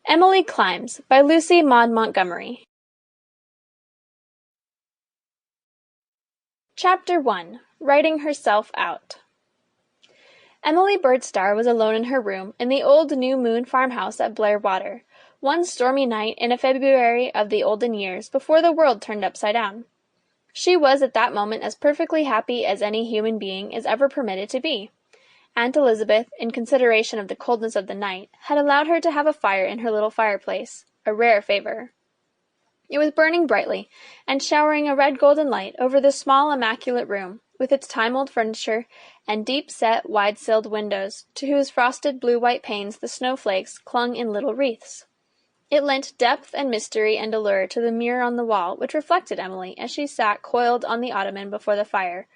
Emily Climbs by Lucy Maud Montgomery. Chapter 1. Writing Herself Out. Emily Birdstar was alone in her room in the old New Moon farmhouse at Blairwater, one stormy night in a February of the olden years before the world turned upside down. She was at that moment as perfectly happy as any human being is ever permitted to be. Aunt Elizabeth, in consideration of the coldness of the night, had allowed her to have a fire in her little fireplace, a rare favor. It was burning brightly, and showering a red-golden light over the small, immaculate room, with its time-old furniture and deep-set, wide-silled windows, to whose frosted blue-white panes the snowflakes clung in little wreaths. It lent depth and mystery and allure to the mirror on the wall, which reflected Emily as she sat coiled on the ottoman before the fire,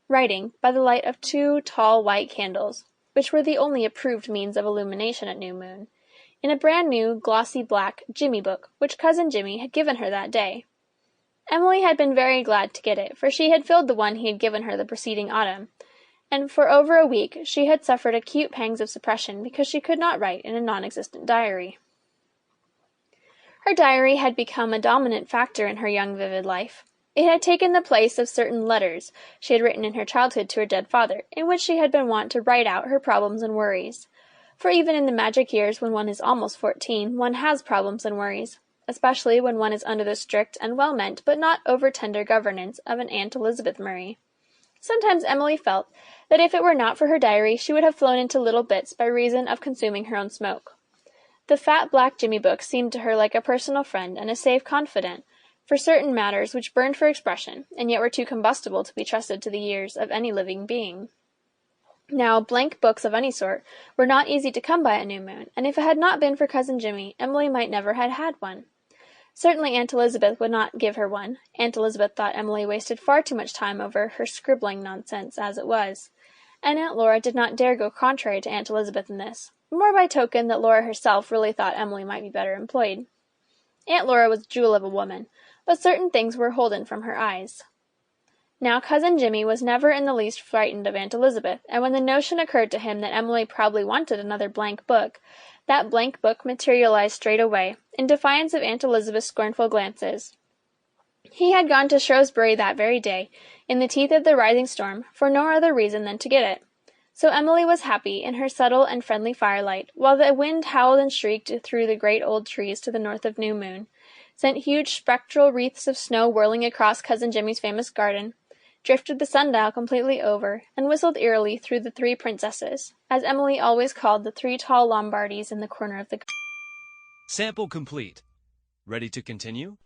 writing by the light of 2 tall white candles, which were the only approved means of illumination at New Moon, in a brand-new, glossy black Jimmy book which Cousin Jimmy had given her that day. Emily had been very glad to get it, for she had filled the one he had given her the preceding autumn, and for over a week she had suffered acute pangs of suppression because she could not write in a non-existent diary. Her diary had become a dominant factor in her young vivid life. It had taken the place of certain letters she had written in her childhood to her dead father, in which she had been wont to write out her problems and worries. For even in the magic years when one is almost 14, one has problems and worries, especially when one is under the strict and well-meant but not over-tender governance of an Aunt Elizabeth Murray. Sometimes Emily felt that if it were not for her diary she would have flown into little bits by reason of consuming her own smoke. The fat black Jimmy book seemed to her like a personal friend and a safe confidant, for certain matters which burned for expression, and yet were too combustible to be trusted to the ears of any living being. Now, blank books of any sort were not easy to come by at New Moon, and if it had not been for Cousin Jimmy, Emily might never have had one. Certainly Aunt Elizabeth would not give her one. Aunt Elizabeth thought Emily wasted far too much time over her scribbling nonsense as it was, and Aunt Laura did not dare go contrary to Aunt Elizabeth in this, more by token that Laura herself really thought Emily might be better employed. Aunt Laura was a jewel of a woman, but certain things were holden from her eyes. Now Cousin Jimmy was never in the least frightened of Aunt Elizabeth, and when the notion occurred to him that Emily probably wanted another blank book, that blank book materialized straight away, in defiance of Aunt Elizabeth's scornful glances. He had gone to Shrewsbury that very day, in the teeth of the rising storm, for no other reason than to get it. So Emily was happy in her subtle and friendly firelight, while the wind howled and shrieked through the great old trees to the north of New Moon, sent huge spectral wreaths of snow whirling across Cousin Jimmy's famous garden, drifted the sundial completely over, and whistled eerily through the 3 princesses, as Emily always called the 3 tall Lombardies in the corner of the garden. Sample complete. Ready to continue?